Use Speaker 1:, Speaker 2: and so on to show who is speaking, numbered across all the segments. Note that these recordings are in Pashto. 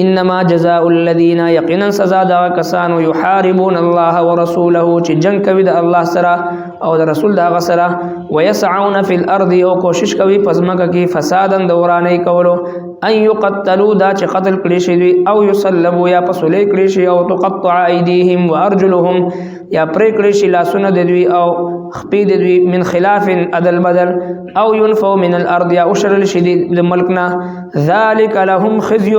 Speaker 1: انما جزاء الذين يقينا سزا دا کسانو يحاربون الله ورسوله چې جنگ کوي د الله سره او د رسول دا سره ويسعون في الارض او کوشش کوي پزماکه کې فسادا دورانه کولو ان يقتلوا دا چې قتل کړي شي او يصلبوا یا پسولې کړي شي او تقطع ايديهم وارجلهم یا پرې کړي شي لاسونه د دوی او خپې د دوی من خلاف عدل بدل او ينفوا من الارض یا اشرل شدید ملکنا ذلك لهم خزي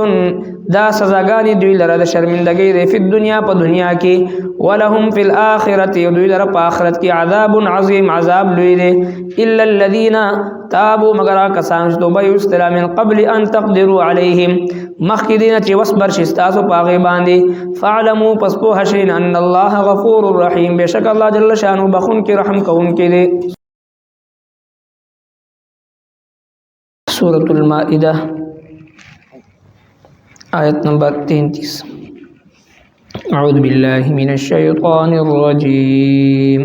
Speaker 1: دا سزاګانی دوی لره د شرمندګۍ د په دنیا په دنیا کې ولهم فی الاخرته دوی لره په آخرت کې عذاب عظیم عذاب لوی دی الا الذين تابوا مگر کسان چې توبه یستلا من قبل ان تقدروا عليهم مخکدین چې وصبر شستاسو پاغه باندې فعلموا پس په حشین ان الله غفور رحیم بشک الله جل شانو بخون کې رحم کون کې دی. سورۃ المائدہ آیت نمبر 33. اعوذ باللہ من الشیطان الرجیم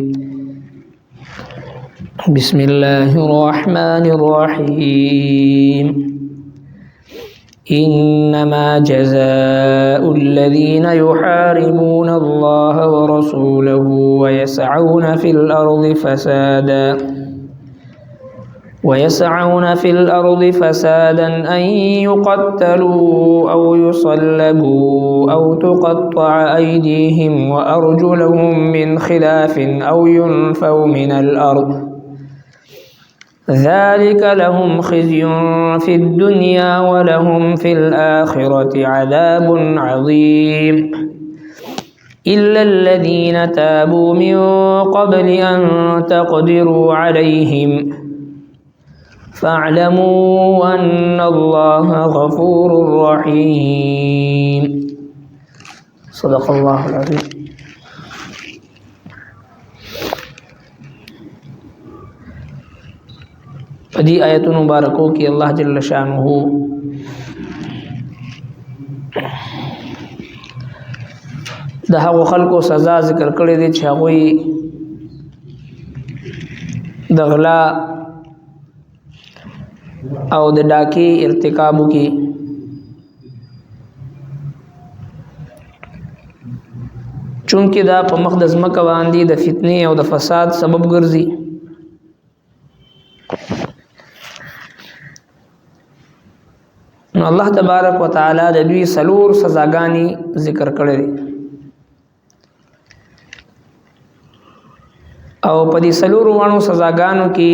Speaker 1: بسم اللہ الرحمن الرحیم انما جزاء الذين يحاربون الله ورسوله ويسعون في الأرض فسادا أن يقتلوا أو يصلبوا أو تقطع أيديهم وأرجلهم من خلاف أو ينفوا من الأرض ذلك لهم خزي في الدنيا ولهم في الآخرة عذاب عظيم إلا الذين تابوا من قبل أن تقدروا عليهم فاعلموا أن الله غفور رحيم. صدق الله العظيم. فدی آیت مبارکوں کی اللہ جل شانہ د هغو خلکو سزا ذکر کړی دی چې هغوی د غلا او د ډاکې ارتکاب وکړي چونکې دا په مخ د ځمکه باندې د فتنې او د فساد سبب ګرځي. نو الله تبارک وتعالی د دوی سلور سزاګانی ذکر کړی او په دې سلور وانو سزاګانو کې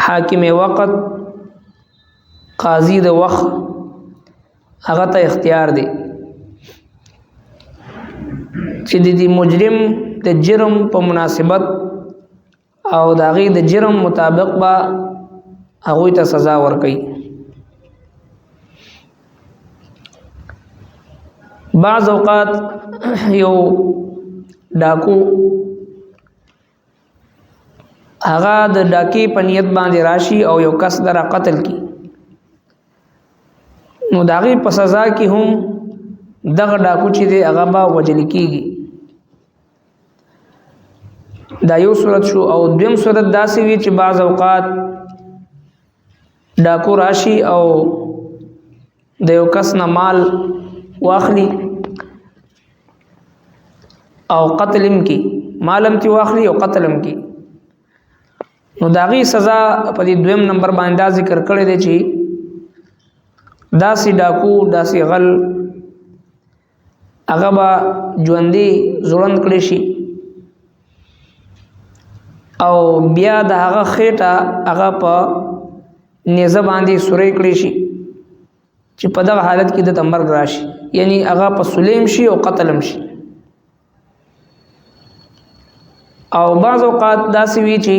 Speaker 1: حاکم وقت قاضی د وخت هغه ته اختیار دی چې د دې مجرم د جرم په مناسبت او د هغې د جرم مطابق به هغوی ته سزا ورکړي. بعض اوقات یو ډاکو هغه د ډاکې په نیت باندې راشي او یو کس دره قتل کی نو د هغې په سزا کې هم دغه ډاکو چې دی هغه به وجل کېږي. دا یو صورت شو. او دویم صورت داسې وي چې بعض اوقات ډاکو راشي او د یو کس نه مال واخلي او قتلم کی مالم تی واخلي او قتلم کی نو داغي سزا په دې دویم نمبر باندې ذکر کړی دی چې داسې ډاکو داسې غل هغه به ژوندي ځوړند کړی شي او بیا د هغه خېټه هغه په نیزه باندې سورې کړی شي چې په دغه حالت کې د مرګ راشي یعنی هغه په سلیم شي او قتلم شي. او بعض اوقات داسې وي چې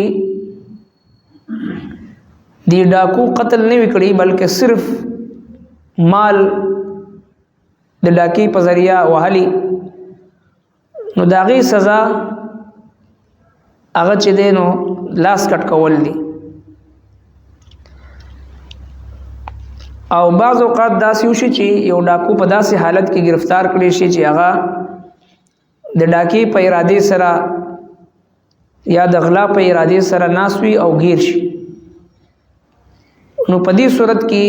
Speaker 1: دی ډاکو قتل نه وکړي بلکې صرف مال د ډاکی په ذریعہ وهلي نو داغي سزا هغه چې دینو لاس کټ کول دي. او بعض اوقات داسې وشي چې یو ډاکو په داسې حالت کې گرفتار کړي شي چې هغه د ډاکی په اراده سره یا د غلا په اراده سره ناسوي او گیر شي. نو په دې صورت کې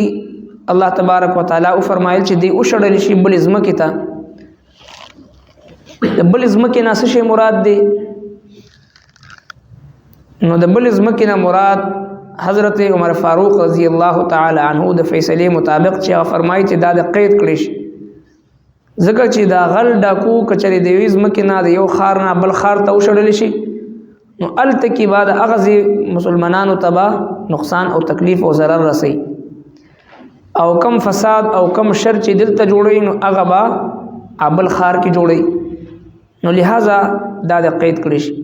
Speaker 1: الله تبارک وتعالى او فرمایل چې دی او شړل شي بل ازمکه ته د بل ازمکه نه څه مراد دی نو د بل ازمکه نه مراد حضرت عمر فاروق رضی الله تعالی عنہ د فیصله مطابق چې فرمایي چې دا د قید کړي شي ځکه چې دا غل ډاکو کچري د ازمکه نه د یو خار نه بل خار ته وشړل شي نو التکی بعد اغز مسلمانانو تبا نقصان او تکلیف او ضرر رسي او کم فساد او کم شر چې دلته جوړي نو هغه با ابل خار کې جوړي نو لہذا دا د قید کړي شي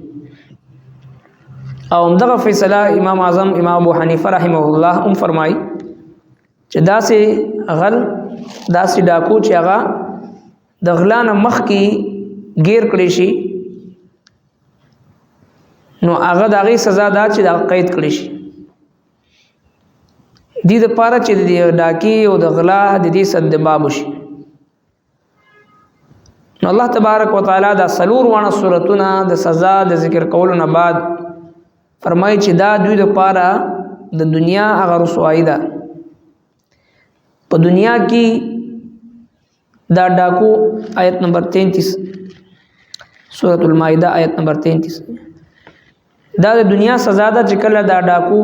Speaker 1: او دغه فیصله امام اعظم امام ابو حنیفه رحمه الله هم فرمای چې دا سه غل دا سه ډاکو چې هغه د غلان مخ کې غیر کړي شي نو هغه دغه سزا دا چې دا قید کړي شي دې د پاره چې د ډاکی او د غلا د دې صد باب شي نو الله تبارک وتعالى دا سلور وانه سورتونه د سزا د ذکر کولو نه بعد فرمایي چې دا دوی د پاره د دنیا هغه رسوایی ده په دنیا کې دا ډاکو آیت نمبر 33 سورۃ المائده آیت نمبر 33 دا د دنیا سزا ده چې کله دا ډاکو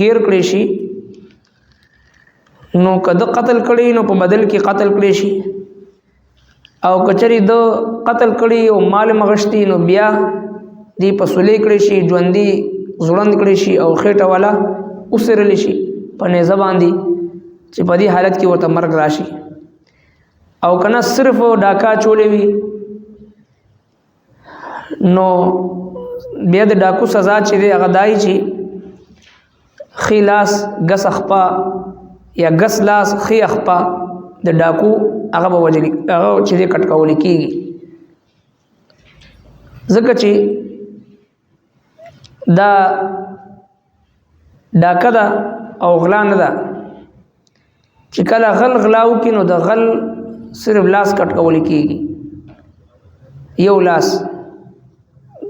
Speaker 1: غیر کړي شي نو کده قتل کړي نو په بدل کې قتل کړي شي او کچري د قتل کړي او مال مغشتي نو بیا دی په سولې کړي شي ژوندۍ زړند کړي شي او خېټه والا اوسرل شي په نه زبان دي چې په دې حالت کې ورته مرګ راشي او کنه صرف ډاکا چولې وي نو بیا د ډاکو سزا چې دی هغه دای چې خلاص غس اخپا یا غس لاس خي اخپا د ډاکو هغه به وجلی هغه چې دی کټکول کیږي ځکه چې دا ډاکا دا او غلا نه ده چې کله غل غلاو کینو د غل صرف لاس کټکول کیږي یو لاس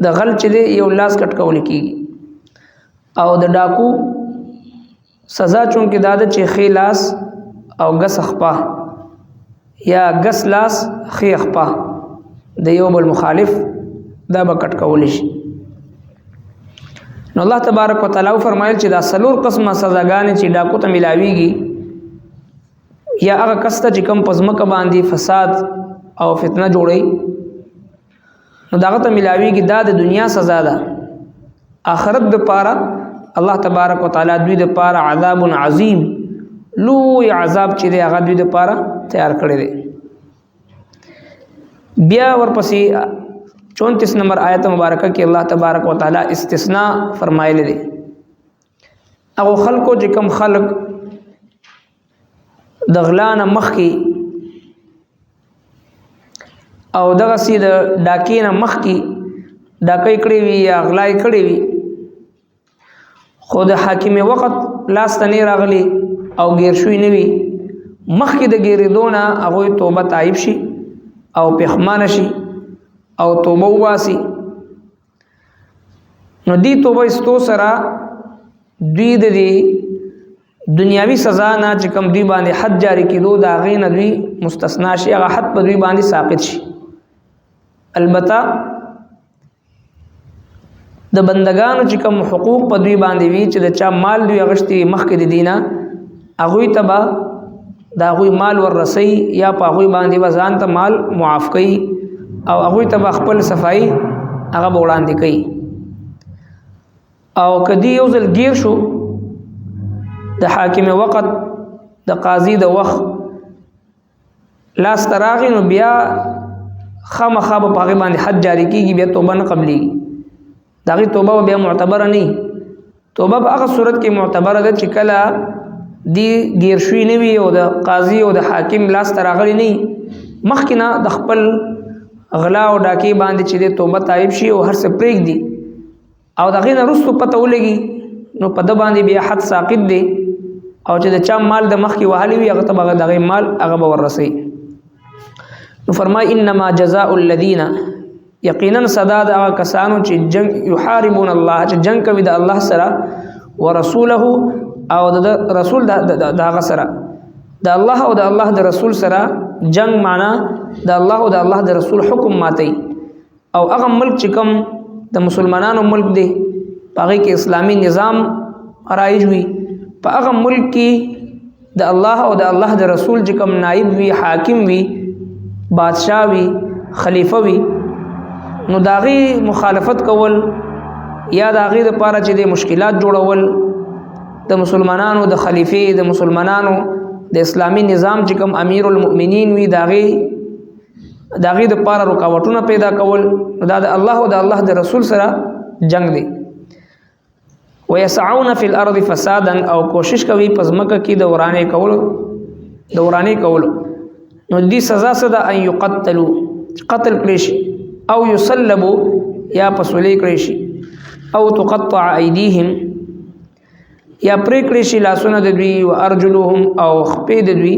Speaker 1: د غل چې دی یو لاس کټکول کیږي او د ډاکو سزا چون کې داده چې خې لاس او غس خپا یا غس لاس خې خپا د یو بل مخالف دا به کټکول شي نو الله تبارک وتعالى فرمایل چې دا سلور قسمه سزاګانې چې ډاکو ته ملاويږي یا هغه کسته چې کم پزمکه باندې فساد او فتنه جوړي نو داغه ته ملاويږي دا د دنیا سزا ده آخرت د پاره الله تبارک وتعالى دوی د پاره عذاب عظیم لوی عذاب چې دی هغه دوی د پاره تیار کړی دی بیا ورپسې 34 نمبر آیت مبارکه کې الله تبارک وتعالى استثناء فرمایلی دی هغه خلکو چې کم خلق د غلان مخ کې او دغه سي د ډاکې نه مخ کې ډاکې کړې وي یا غلای کړې وي خود حاکم وخت لاس تنه راغلي او غیر شوی نه وي مخ کې د غیردونه هغه توبه تایب شي او پښمان شي او توبه واسي نو دی توبه استو سره دوی د دنیاوی سزا نه چې کوم دوی باندې حد جاری کیدو دا غین دوی مستثنا شي هغه حد په دوی باندې ساقط شي البته د بندگانو چې کوم حقوق په دوی باندې وی چې د چا مال دوی غشتي مخکې د دینه هغه تبا دا غوی مال ور رسي یا په غوی باندې وزان ته مال معاف کړي او هغه تبا خپل صفائی هغه وړاندې کړي او کدی یو ځل گیر شو د حاکم وقت د قاضي د وخت لاس تراغي نو بیا خامخا په هغه باندې حد جاری کیږي بیا توبه نه قبليږي داغي توبه بیا معتبر نه توبه په هغه صورت کې معتبر ده چې کله دی گیر شوی نه وي او د قاضي او د حاکم لاس تراغلي نه مخکنا د خپل غلا او ډاکی باندې چې د توبه تایب شي او هر څه پریک دي او دغه نه رسو پته ولګي نو په د باندې بیا حد ساقط دي او چې د چا مال د مخ کې وهلي وي هغه ته دغه مال هغه به ورسي نو فرمای انما جزاء الذين یقینا صدا د هغه کسانو چې جنگ یحاربون الله چې جنگ کوي د الله سره ورسوله او د رسول د هغه سره د الله او د الله د رسول سره جنگ معنا د الله او د الله د رسول حکم ماتي او هغه ملک چې کوم د مسلمانانو ملک دی هغه کې اسلامی نظام رایج وي په هغه ملک کې د الله او د الله د رسول چې کوم نائب وي حاکم وي بادشاہ وي خلیفہ وي نو داغي مخالفت کول یا داغي د پاره چې د مشکلات جوړول د مسلمانانو د خلیفہ د مسلمانانو د اسلامی نظام چې کوم امیر المؤمنین وي داغي د پاره رکاوټونه پیدا کول دا د الله او د الله د رسول سره جنگ دی ويسعون في الارض فسادا او کوشش کوي پزمکه کې دورانه کول نو دې سزا صدا ان يقتلوا قتل کړي او يصلبوا یا پسولې کړي شي او تقطع ايديهم یا پرې کړي شي لاسونه د دوی او ارجلهم او خپې د دوی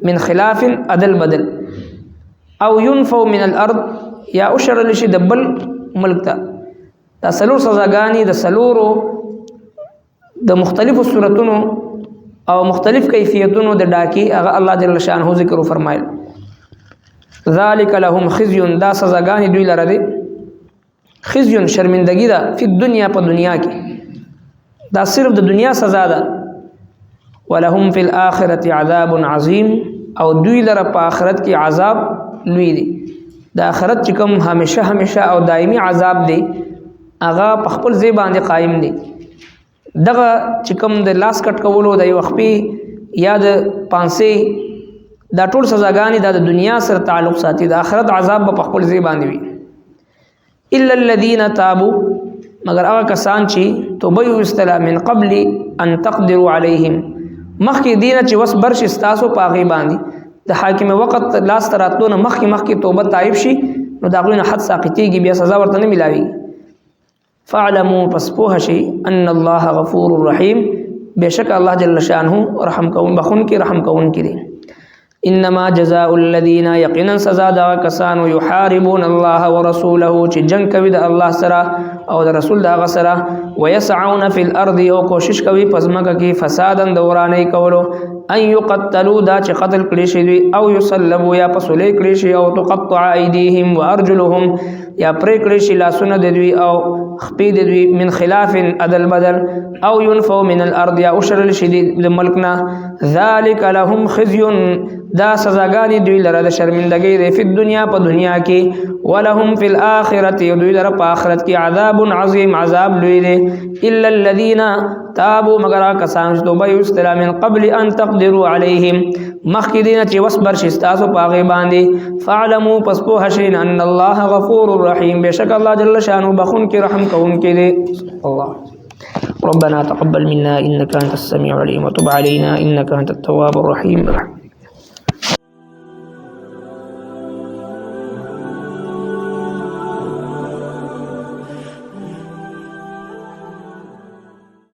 Speaker 1: من خلاف عدل بدل او ينفوا من الارض یا اشرل شي د بل ملک ته دا سلور سزاګانی د سلورو د مختلفو صورتونو او مختلف کیفیتونو د ډاکی هغه الله جل شانه ذکر فرمایل ذالک لهم خزي دا سزاګانی دوی لره دي خزي شرمندگی دا په دنیا په دنیا کې دا صرف د دنیا سزا ده ولهم فی الاخرة عذاب عظیم او دوی لره په آخرت کې عذاب لوی دی د آخرت چې کوم همیشه او دایمي عذاب دی هغه په خپل ځای باندې قائم دی دغه چې کوم د لاس کټ کولو د یو خپې یا د پانسې دا ټول سزاګانې د دنیا سره تعلق ساتي د آخرت عذاب په خپل ځای باندې وي الا الذين تابوا مگر هغه کسان چې توبه وستله من قبل ان تقدروا عليهم مخکې دینه چې وس برش استاسو پاغي باندې د حاکم وخت لاس تراتلو نه مخکې توبه تایب شي نو دا غوینه حد ساقطيږي بیا سزا ورته نه ملاوي فاعلموا پس پوه شي ان الله غفور رحیم بشک الله جل شانه رحم کون بخون کی رحم کون کی دی انما جزاء الذين يقينا سزا دا کسانو يحاربون الله ورسوله چې جنگ کوي د الله سره او د رسول دا سره ويسعون في الارض او کوشش کوي پزماکه کې فسادا دورانه کولو ان يقتلوا دا چې قتل کړي شي او يصلبوا یا پسولې کړي شي او تقطع ايديهم وارجلهم یا پرې کړي شي لاسونه د دوی او خپې د دوی من خلاف عدل بدل او ينفوا من الارض یا اشرل شي د ملکنا ذلك لهم خزي دا سزاګانی دوی لره د شرمندګۍ د په دنیا په دنیا کې ولهم فی الاخرته دوی لره په آخرت کې عذاب عظیم عذاب لوی دی الا الذين تابوا مگر کسان چې توبه وستله من قبل ان تقدروا عليهم مخکې دینه چې وصبر شي تاسو پاغه باندې فعلموا پس په حشین ان الله غفور رحیم بشک الله جل شانه بخون کې رحم کون کې دی الله ربنا تقبل منا انك انت السميع العليم وتب علينا انك انت التواب الرحيم